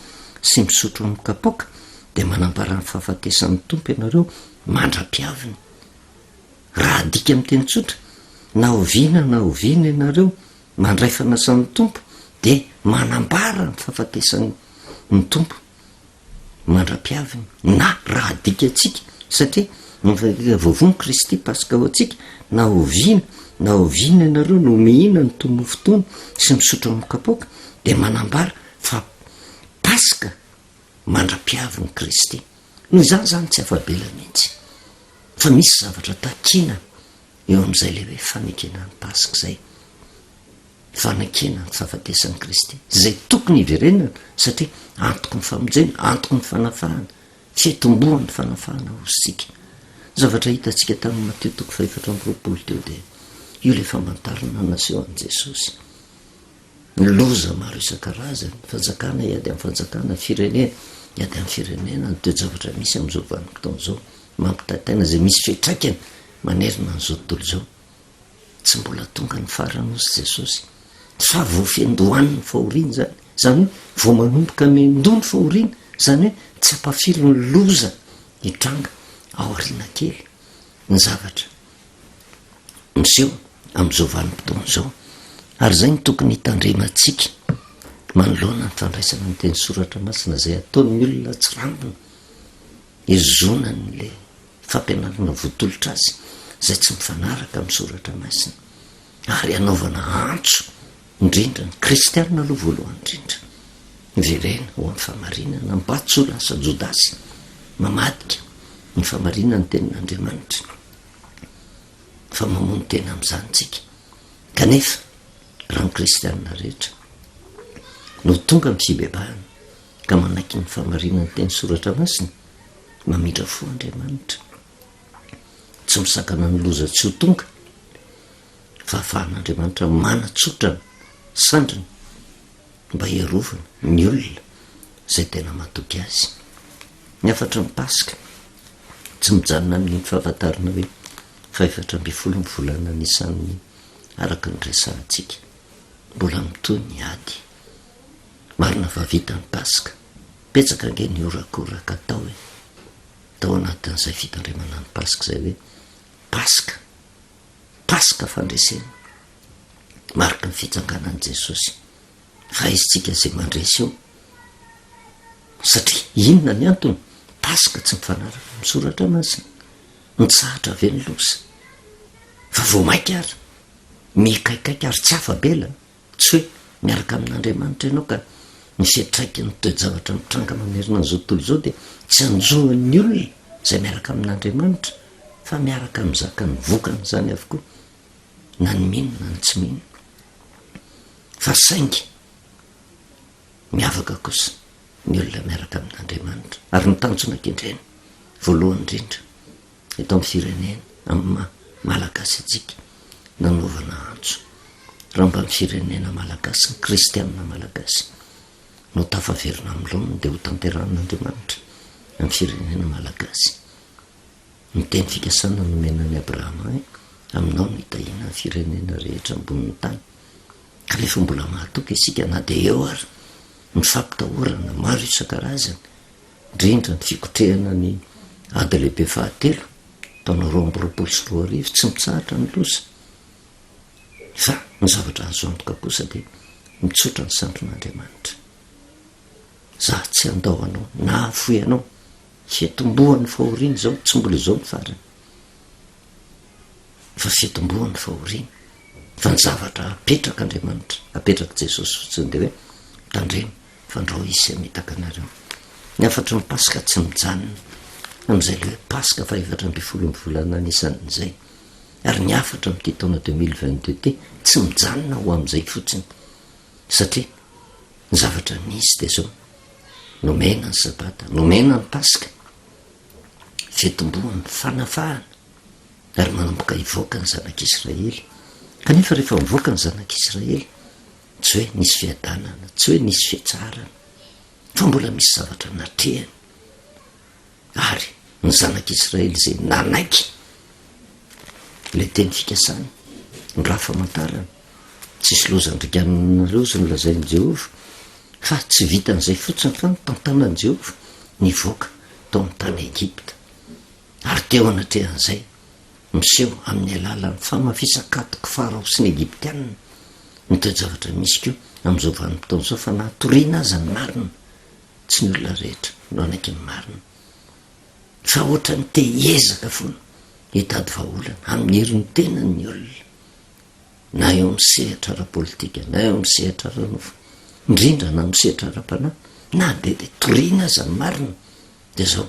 sy misotro amin'ny kapoka dia manambara ny fahafatesan'ny tompo ianareo mandra-piaviny raha adika amin'ny teny tsotra na oviana ianareo mandray fanasan'ny tompo dia manambara ny fahafatesan'ny tompo mandra-piaviny na raha adika atsika satria voavony kristy paska ho atsika na oviana ianareo no mihina ny tono ny fotoana sy misotro amin'ny kapoka dia manambara fa paska mandra-piaviny kristy noho izany zany tsy afabela mihitsy fa misy zavatra takina eo amin'izay le hoe fanekena ny paska zay fanekena ny fahafatesan'ny kristy zay tokony hiverenana satria antoko ny famonjena antoko ny fanafahana fitombohan'ny fanafahana ozytsika zavatra hitantsika tamin'ny Mateo toko faefatra amby roapolo teo dia io le famantarana naseho an' jesosy ny loza maro isan-karazany fanjakana iady amin'ny fanjakana firenena iady amin'ny firenena ny toe-javatra misy amin'izao vanim-potoana zao mampitataina zay misy fetraikany manerina n'izao tontolo zao tsy mbola tonga ny farany ozy jesosy fa voafendohaniny fahoriana zany hoe vo manomboka mendony fahoriana zany hoe tsy ampafilo ny loza hitranga ao ariana kely ny zavatra miseho amin'izao vanim-potoana zao ary zay ny tokony hitandremantsika manoloana ny fandraisana ny teny soratra masina zay ataon'ny olona tsy rambona izonany le fampianarana voatolotra azy zay tsy mifanaraka amin'ny soratra masina ary anaovana antso indrindra ny kristianina aloha voalohany indrindra verena ho amin'ny famarinana mba tsy ho lasa jodasy mamadika ny famarinana ny tenin'andriamanitra fa mamono tena amin'izany tsika kanefa raha ny kristianina rehetra no tonga amin'ny fibebahana ka manaiky ny famarinana teny soratra masina mamindra fo andriamanitra tsy misakana ny loza tsy ho tonga fa ahafahan'andriamanitra manatsotrana sandriny mba hierovana ny olona zay tena matoky azy ny afatra ny paska tsy mijanona amin'iny fahafantarana hoe faefatra amby folo ny volana nisan'ny araka ny resahantsika mbola mitoy ny ady marina fa vita ny paska petsaka ange ny orakoraka atao hoe tao anatin'izay fitandremana ny paska zay hoe paska paska fandresena marika ny fitsanganan'i Jesosy fa izy tsika zay mandresy io satria inona ny antony paska tsy mifanaraka misoratra masina mitsahatra ave ny losa fa vo mainka ary mikaikaiky ary tsy afabela tsy hoe miaraka amin'Andriamanitra ianao ka ny fiatraiky ny toe-javatra mitranga mamerina an'izao tontolo izao dia tsy anjohan'ny olona zay miaraka amin'Andriamanitra fa miaraka mizaka ny vokany zany avokoa na ny mino na ny tsy mino fa saingy miavaka kosa ny olona miaraka amin'Andriamanitra ary ny tanjona ankendreny voalohany indrindra eto amin'ny firenena amin'ny malagasy atsika nanaovana antso raha mba ny firenena malagasy ny kristianina malagasy no tafaverina amin'ilony dia ho tanteran'Andriamanitra amin'ny firenena malagasy ny teny fikasana nomenan'ny Abrahama aminao ny hitahina ny firenena rehetra ambonin'ny tany ka rehefa mbola mahatoka isika na dia eo ary ny fampitahorana maro isan-karazany indrindra ny fikotrehana ny ady lehibe fahatelo taona 2024 tsy mitsahatra ny losa fa ny zavatra azo antoka kosa dia mitsotra ny sandron'Andriamanitra za tsy andao anao na afoy anao fiatombohan'ny fahoriana zao tsy mbola izao ny farany fa fiatombohan'ny fahoriana fa ny zavatra apetraka Andriamanitra apetraka Jesosy fotsiny dia hoe tandremo fandrao izy ametaka anareo ny afatra ny paska tsy mijanona amin'izay le hoe paska fa 7 volana anisan'izay ary ny afatra amin'ity taona 2022 ty tsy mijanona ho amin'izay fotsiny satria ny zavatra nisy dia zao nomena ny sabata nomena ny paska fiatombohan'ny fanafahana ary manomboka hivoaka ny zanak'Israely kanefa rehefa mivoaka ny zanak'Israely tsy hoe nisy fiadanana tsy hoe nisy fiatsarana fa mbola misy zavatra natrehany ary ny zanak'Israely zay nanaiky le teny fikasana ny raha famantarana tsisy lozandrika aminareo sy nolazain'i Jehova fa tsy vitan'izay fotsiny fa ny tantanan'i Jehova nivoaka tao amin'ny tany Egipta ary teo anatrehan'izay miseho amin'ny alalan'ny famafisakatoko Farao sy ny Egiptianina ny toe-javatra misy keo amin'izao vanim-potoana izao fa natoriana aza ny marina tsy ny olona rehetra no anaiky ny marina fa ohatra ny te hiezaka foana hitady vahaolana amin'ny herin'ny tenany olona na eo amin'ny sehatra ara-politika na eo amin'ny sehatra ara-nofo indrindra na amin'ny sehatra ara-panahy na dia toriana aza ny marina dia zao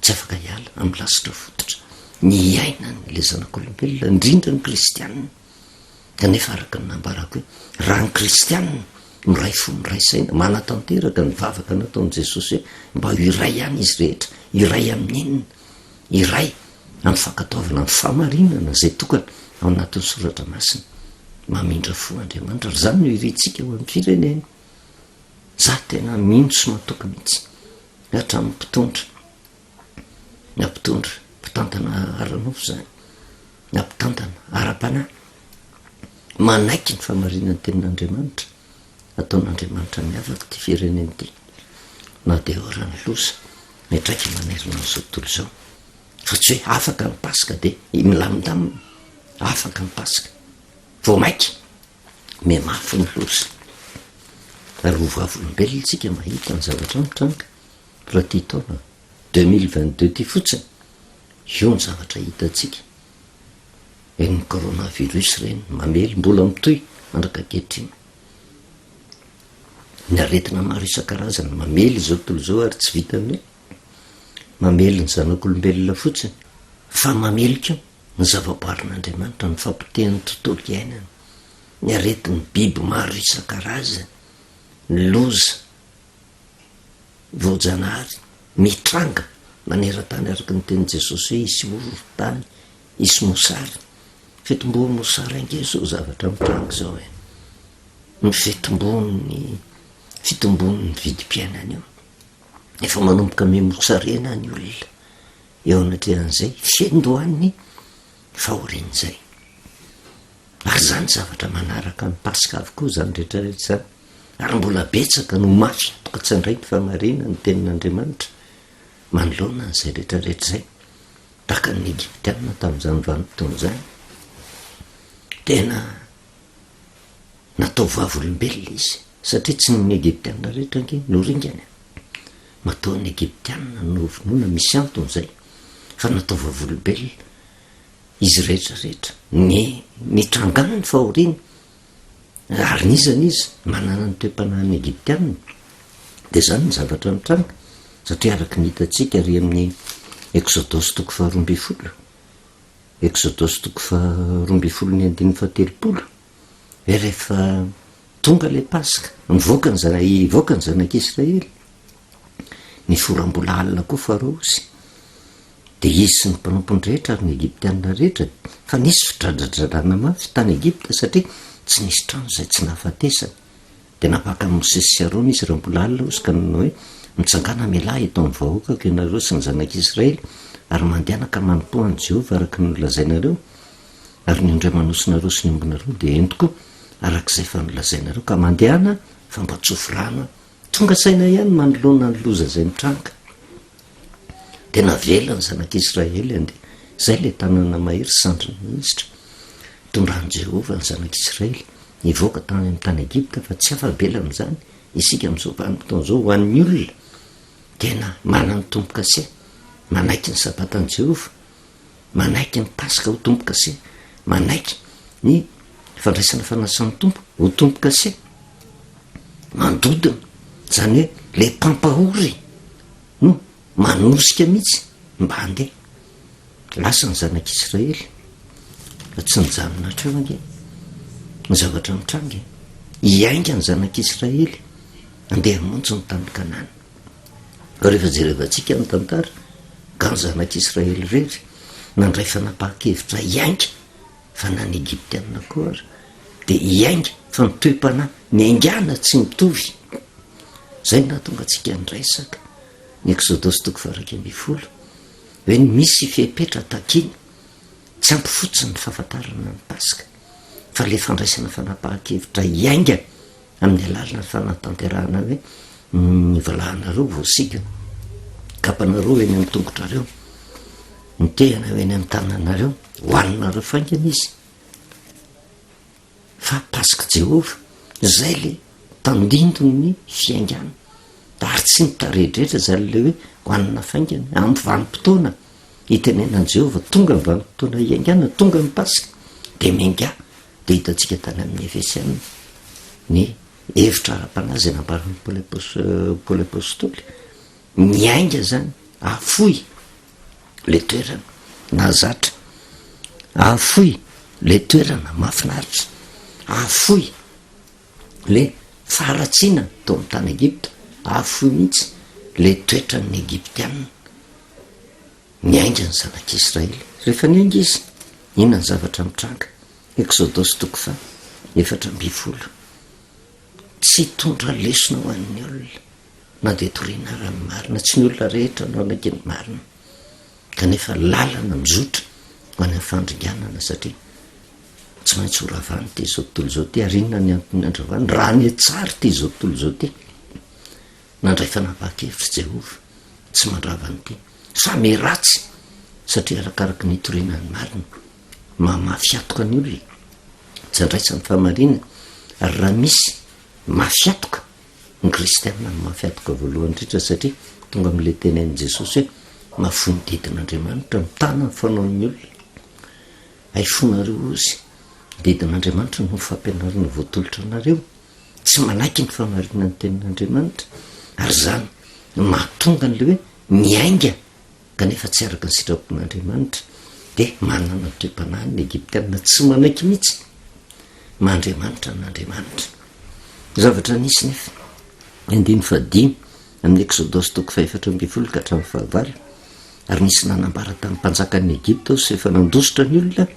tsy afaka hiala amin'ny lasitra fototra ny iainany le zanak'olombelona indrindra ny kristianina kanefa araka ny nambarako hoe raha ny kristianina miray fo miray saina manatanteraka ny vavaka nataon'i Jesosy hoe mba iray ihany izy rehetra iray amin'inona iray amin'ny fankataovana ny famarinana zay tokana ao anatin'ny soratra masina mamindra fo Andriamanitra ary zany no irintsika ho amin'ny firenena za tena mino sy matoka mihitsy hatramin'ny mpitondra na mpitondra mpitantana ara-nofo zany na mpitantana ara-panahy manaiky ny famarinany tenin'Andriamanitra ataon'Andriamanitra miavaka ty firenena ity na dia orany losa metraiky manerina n'izao tontolo izao fa tsy hoe afaka ny paska dia milamindamina afaka ny paska vo mainky mihamafy ny losa ary ho vavolombelona tsika mahita ny zavatra mitranga raha ty taona 2022 ty fotsiny io ny zavatra hitatsika ny coronavirus reny mamely mbola mitoy mandrakakehitriny ny aretina maro isan-karazany mamely izao tontolo izao ary tsy vitany hoe mamely ny zanak'olombelona fotsiny fa mamely keo ny zavaboarin'Andriamanitra ny fampitehan'ny tontolo iainana ny aretin'ny biby maro isan-karazany ny loza voajanahary mitranga maneran-tany araka ny tenin'i Jesosy hoe isy oro-tany isy mosary fitomboan'ny mosary ange zao zavatra mitranga zao ny fitombon'ny vidim-piainana io efa manomboka mimosarena ny olona eo anatrehan'izay fiandohan'ny fahorian'izay ary zany zavatra manaraka ny paska avokoa zany rehetrarehetra zany ary mbola betsaka no mafy toka tsy andray ny famarina ny tenin'Andriamanitra manoloana n'izay rehetrarehetra zay tahaka ny Egiptianina tamin'izany vanim-potoana zany tena natao vavolombelona izy satria tsy ny egiptianina rehetra nge noringany mataony egiptianina novonona misy antony zay fa natao vavolombelona izy rehetrarehetra nitranganany fahoriana ary nizany izy manana ny toe-panahany egiptianina de zany ny zavatra mitranga satria araky ny hitantsika ry amin'ny exodosy toko faharoambifolo exodosy toko faharoambifolo ny andiny fahatelopolo hoe rehefa tonga le pasika ivoaka ny zanak'Israely ny foram-bola alina koa farozy de izy sy ny mpanompony-drehetra ary ny egiptianina rehetra fa nisy fidradradrarana mafy tany Egipta satria tsy nisy trano zay tsy nahafatesany de napaka ny Mosesy sy Arona izy raha mbola alina ozy ka nanao hoe mitsangana mialahy eto amin'ny vahoakako ianareo sy ny zanak'Israely ary mandehanaka manompoan' Jehova araky ny nolazainareo ary ny indray manosinareo sy ny ombinareo de entiko arak'izay fa nolazainareo ka mandehana fa mba tsofirana tonga saina ihany manoloana ny loza zay mitranga de navela ny zanak'Israely ande zay le tanàna mahery sandrina minisitra tondrany Jehova ny zanak'Israely nivoaka tany amin'ny tany Egipta fa tsy afabela am'izany isika am'izao vanim-potoana zao ho an'ny olona tena manany tompo-kase manaiky ny sabatan'i Jehova manaiky ny pasika ho tompo-kase manaiky ny fandraisana fanasan'ny tompo ho tompo-kase mandodina zany hoe le mpampahory no manosika mihitsy mba handeha lasa ny zanak'Israely fa tsy nijanona hatreo ange ny zavatra mitranga hiainga ny zanak'Israely andeha hamonjy ny tany Kanana rehefa jerevantsika ny tantara ka ny zanak'Israely rery nandray fanapahan-kevitra hiainga fa na ny egiptianina koa ary de hiainga fa nitoe-panahy ny aingana tsy mitovy zay nahatonga antsika ndraisaka ny exodosy toko faraika ambifolo hoe misy fepetra takiny tsy ampy fotsiny ny fahafantarana ny pasika fa le fandraisana fanapahan-kevitra hiainga amin'ny alalina fanatanterahana hoe ny valahanareo voasika kapanareo eny amin'ny tongotrareo ny tehana eny amin'ny tananareo hoaninareo faingana izy fa pasika Jehova zay le tandindony ny fiaingana ary tsy nitaredrehetra zany le hoe hoanina faingana amin'ny vanim-potoana hitenenan'i Jehova tonga ny vanim-potoana hiaingana tonga ny pasika de menga de hitantsika tany amin'ny Efesiana ny hevitra ara-panahy zay nambaran'ny Paoly apôstôly miainga zany afoy le toerana nahazatra afoy le toerana mahafinaritra afoy le faharatsiana tao amin'ny tany Egipta afoy mihitsy le toetran'ny egiptianina miainga ny zanak'Israely rehefa niainga izy inona ny zavatra mitranga exodosy toko fa efatra ambifolo tsy tondra lesona ho an'ny olona na de toriana rany marina tsy ny olona rehetra nao anake ny marina kanefa lalana mizotra ho any fandringanana satria tsy maintsy ho ravany ty zao tontolo zao ty ary inona ny antony andravany raha ny tsary ty zao tontolo zao ty nandray fanapahan-kevitra Jehova tsy mandravany ty samy ratsy satria arakaraky ny torinany marina mafiatoka ny olona tsy andraisan'ny fahamarinana ary raha misy mafiatoka ny kristianina ny mafiatoka voalohany indrindra satria tonga am'le tenean'i Jesosy hoe mahafoy ny didin'Andriamanitra mitana ny fanaon'ny olona haifonareo ozy didin'Andriamanitra no fampianarana voatolotra anareo tsy manaiky ny fahamarinana ny tenin'Andriamanitra ary zany mahatonga n'le hoe miainga kanefa tsy araka ny sitrapon'Andriamanitra de manana toe-panahy ny egiptianina tsy manaiky mihitsy maandriamanitra n'Andriamanitra zavatra nisy nefa andiny fadimy amin'ny exodosy toko faefatra ambifolo ka hatramin'ny fahavalo ary nisy nanambara tamin'ny mpanjakan'ny Egipta sy efa nandositra ny olona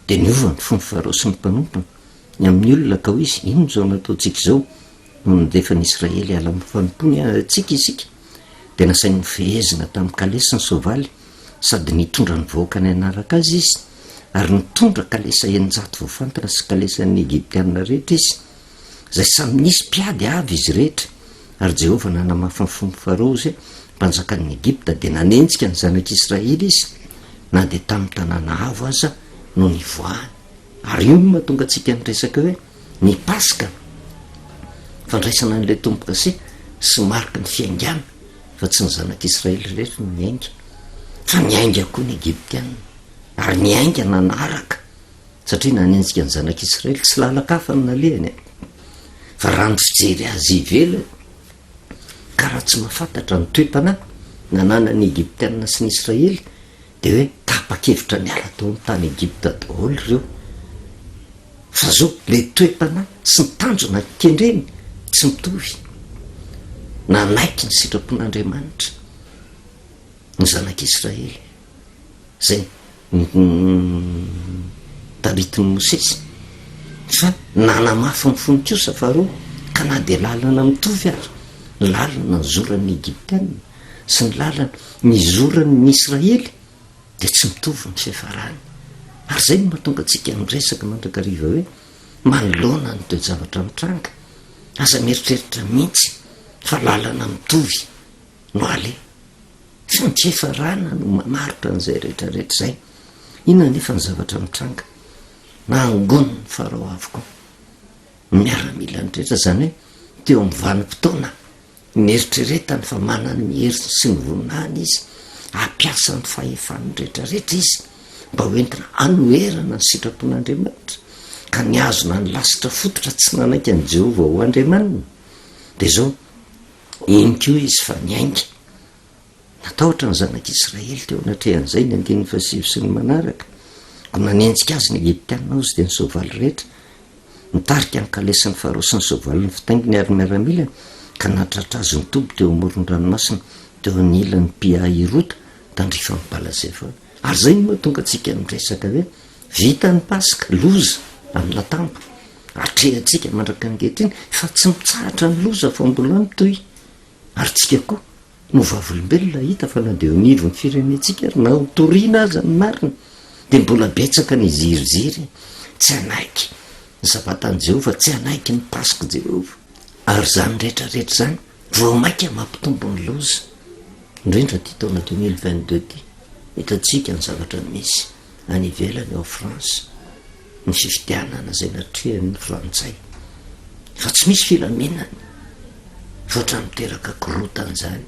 de niova ny fomba Farao sy ny mpanompony ny amin'ny olona ka ho izy ino zao nataontsika zao no ndefa ny Israely ala amin'ny fanompony atsika isika de nasainy fehezina tamin'ny kalesa ny soavaly sady nitondra ny vahoaka ny anaraka azy izy ary nitondra kalesa eninjato voafantana sy kalesan'ny egiptianina rehetra izy zay samy nisy mpiady avy izy rehetra ary Jehova nanamafy ny fomba Farao zay mpanjakan'ny Egipta de nanenjika ny zanak'Israely izy na de tamin'ny tanàna avo aza no nivoahany ary io mahatonga atsika nyresaka hoe ny paska fandraisana n'ilay tomboka se sy mariky ny fiaingana fa tsy ny zanak'israely rehetra no miainga fa miainga koa ny egyptiana ary miainga nanaraka satria nanenjika ny zanak'israely tsy lalaka fa ny nalehany fa raha ny fijery azy ivelany ka raha tsy mahafantatra ny toe-pana nananany egyptiana sy ny israely de hoe tapa-kevitra ny ala tao amin'ny tany egypta daholo ireo fa zao le toe-pana sy ny tanjona kendreny tsy mitovy nanaiky ny sitrapon'Andriamanitra ny zanak'Israely zay taritiny Mosesy fa nanamafy ny fonikosa faharoa ka na de lalana mitovy ary lalana ny zoran'ny egyptiana sy ny lalana ny zoran'ny Israely de tsy mitovy ny fiafarany ary zay no mahatonga atsika miresaka mandrakariva hoe manoloana ny toe-javatra mitranga aza mieritreritra mihitsy fa lalana mitovy no ale fa ny fiafarana no mamaritra n'izay rehetrarehetra zay inona nefa ny zavatra mitranga na angony ny farao avoko miaramila ny rehetra zany hoe teo amin'ny vanim-potoana ny eritreretany fa manany ny hery sy ny voninahiny izy ampiasa ny fahefany rehetrarehetra izy mba hoentina anoherana ny sitrapon'Andriamanitra ka ny azona ny lasitra fototra tsy nanaiky an' Jehova ho Andriamanina de zao iny ko izy fa niainga natahotra ny zanak'Israely teo anatrehan'izay ny 5 sy ny manaraka ko nanenjika azy ny egyptiana ozy de ny soavaly rehetra nitarika ny kalesiny farao sy ny soavaly ny fitainginy ary miaramila ka natratra azy ny toby teo amoron-dranomasina teo anilan'ny Pi-hahirota tandrifa mibalaza foana ary zay no mahatonga atsika miresaka hoe vita ny paska loza amina tampo atrehantsika mandraka angehitriny fa tsy mitsahatra ny loza fa mbola mitoy ary tsika koa no vavolombelona hita fa na de onivo ny firenentsika ary na hotoriana aza ny marina de mbola betsaka ny ziriziry tsy anaiky ny sabatany Jehova tsy anaiky ny paska Jehova ary zany rehetrarehetra zany vao maika mampitombo ny loza indrindra ty taona 2022 ty hitatsika ny zavatra misy any ivelany ao France ny fifidianana zay natrehan'ny frantsay fa tsy misy filamenany foatra miteraka korotany zany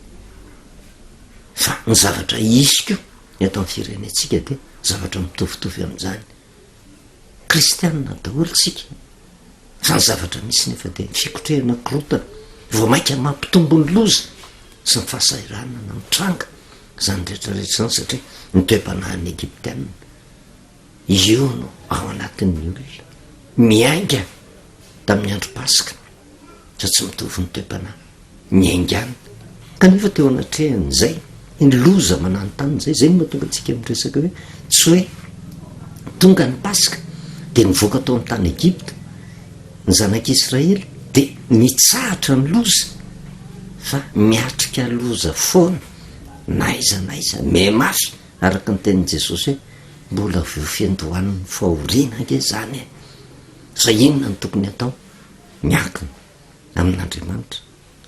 fa ny zavatra isiko ny atao amin'ny firenentsika de zavatra mitovitovy amin'izany kristianina daholo tsika fa ny zavatra misy nefa de fikotrehana korotana vao maika mampitombo ny loza sy ny fahasahiranana mitranga zany rehetrarehetra zany satria ny toe-panahin'ny egyptiana io no ao anatin'ny olona miainga tamin'ny andro paska fa tsy mitovy ny toe-panahy miaingana kanefa teo anatrehany zay ny loza mananontany zay no mahatonga atsika miresaka hoe tsy hoe tonga ny paska de nivoaka tao amin'ny tany Egypta ny zanak'Israely de mitsahatra ny loza fa miatrika loza foana naiza memafy araka ny tenin'i Jesosy hoe mbola fiandohan'ny fahoriana ange zany fa inona ny tokony atao miakina amin'Andriamanitra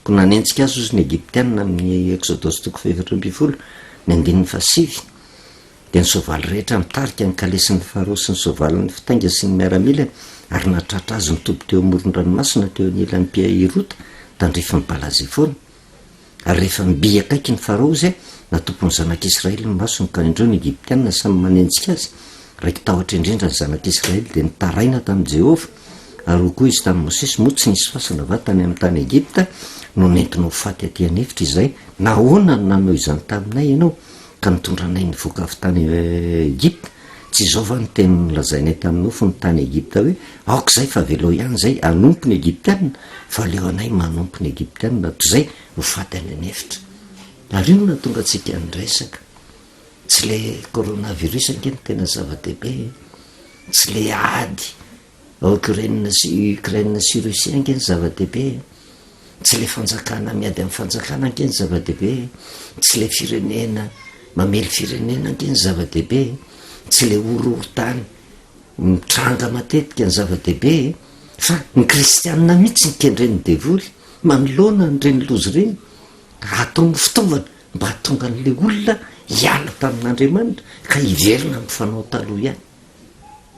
ko nanenjika azy ozy ny egyptiana amin'ny Exodus 4:20 ny 5 de ny soavaly rehetra mitarika ny kalesiny farao sy ny soavaly ny fitainga sy ny miaramila ary natratra azy nitoby teo amoron-dranomasina teo anilan'ny Pi-hahirota tandrifa mibalaza foana ary rehefa mibi akaiky ny farao izy natompony zanak'Israely ny masony ka indreo ny egyptiana samy manenjika azy raiky tahotra indrindra ny zanak'Israely de nitaraina tamin'i Jehova ary koa izy tamin'ny Mosesy moa tsy nisy fasana vatany amin'ny tany Egypta no nentina ho faty aty anefitra izay nahoana ny nanao izany taminay ianao ka nitondra anay nivoaka avy tany Egypta tsy zao va ny teny nolazainay taminao fo ny tany Egypta hoe aoka zay fa velao ihany zay anompo ny egyptiana fa leo anay manompo ny egyptiana to zay ho faty any anefitra ary io natonga atsika nyresaka tsy le coronavirus angeny tena zava-dehibe tsy le ady Ukraine sy Russie angeny zava-dehibe tsy le fanjakana miady amin'ny fanjakana angeny zava-dehibe tsy le firenena mamely firenena angeny zava-dehibe tsy le orohorotany mitranga matetika ny zava-dehibe fa ny kristianina mihitsy nikendren'ny devoly manoloana nyreny lozy reny ataony fitaovana mba hatonga n'le olona hiala tamin'Andriamanitra ka hiverina amin'ny fanao taloha ihany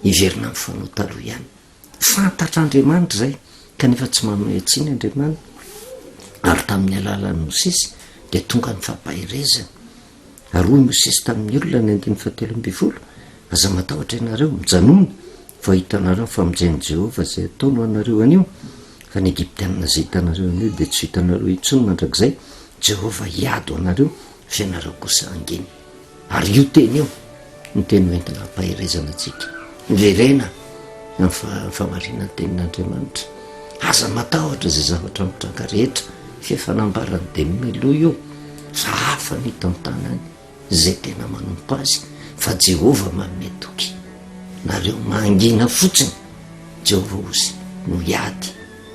iverina amin'ny fanao taloha ihany fantatr'andriamanitra zay kanefa tsy manoetsiny andriamanitra ary tamin'ny alalan'ny mosesy de tonga ny fampahirezana ary hoy mosesy tamin'ny olona ny 1:17 aza matahotra ianareo mijanona fa hitanareo famonjeny Jehova zay ataony ho anareo anio fa ny Egyptianina zay hitanareo anio de tsy hitanareo intsony mandrakizay Jehova hiady ho anareo fianareo kosa angeny ary io teny eo ny teny hoentina hampahirezana atsika verena amin'ny famarina ny tenin'andriamanitra aza matahotra zay zavatra mitranga rehetra fifanambarany de miloa io fa hafa ny tantanany zay tena manompo azy fa Jehova manome toky nareo mangina fotsiny Jehova ozy no hiady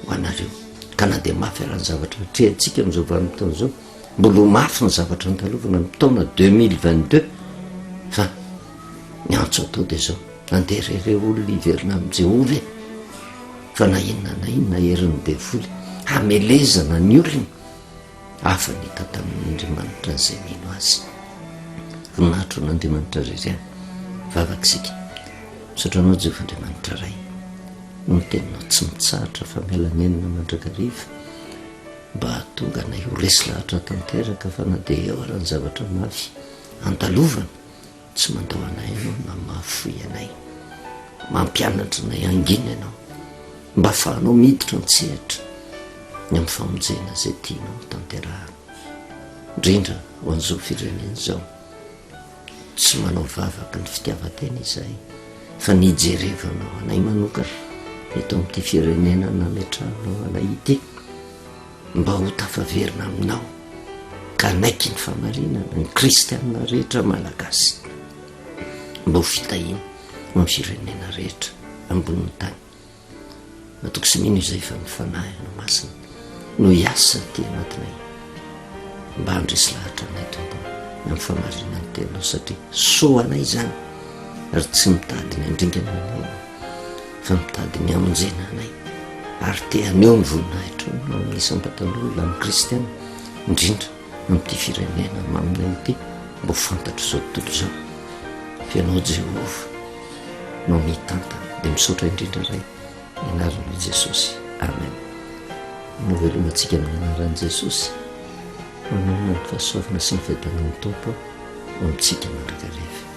ho anareo ka na de mafy raha ny zavatra trehantsika am'izao vanim-taona zao mbola mafy ny zavatra nytalovana ny taona 2022 fa ny antso atao de zao anderere olona iverina am' Jehova fa na inona na inona herin'ny devoly hamelezana ny olona hafa ny tantamin'andriamanitra zay mino azy voninahitro n'andriamanitra rery vavakisika misotranao Jehovandriamanitra ray no teninao tsy mitsahatra fa mialanenina mandrakariva mba tonga nay ho resy lahatra tanteraka fa na de eo arany zavatra mafy andalovana tsy mandao anay ianao na mafoy anay mampianatra nay angina ianao mba fahanao miditra ntsehatra ny amin'ny famonjena zay tianao tanterahana indrindra ho an'izao firenena zao tsy manao vavaky ny fitiavatena izay fa nijerevanao anay manokana eto amin'ity firenena nametranao anay ity mba ho tafaverina aminao ka naiky ny famarinana ny kristianina rehetra malagasy mba ho fitahina amin'ny firenena rehetra amboniny tany matoko sy mino izay fa mifanahy no masina no hiasa ty anatinay mba handresy lahatra anay tompony amin'ny famarinany tenao satria soa anay zany ary tsy mitady ny andringana anay fa mitady ny amonjena anay ary te aneo ny voninahitra no amin'nisam-batan'olona amin'ny kristiana indrindra amin'ity firenena maminay ity mba ho fantatro zao tontolo zao fianao Jehova no mitantana de misaotra indrindra ray ny anaran'i Jesosy amen no velomantsika amin'ny anaran'i Jesosy manana ny fahasoavana sy ny fiadanan'ny tompo amintsika mandrakariva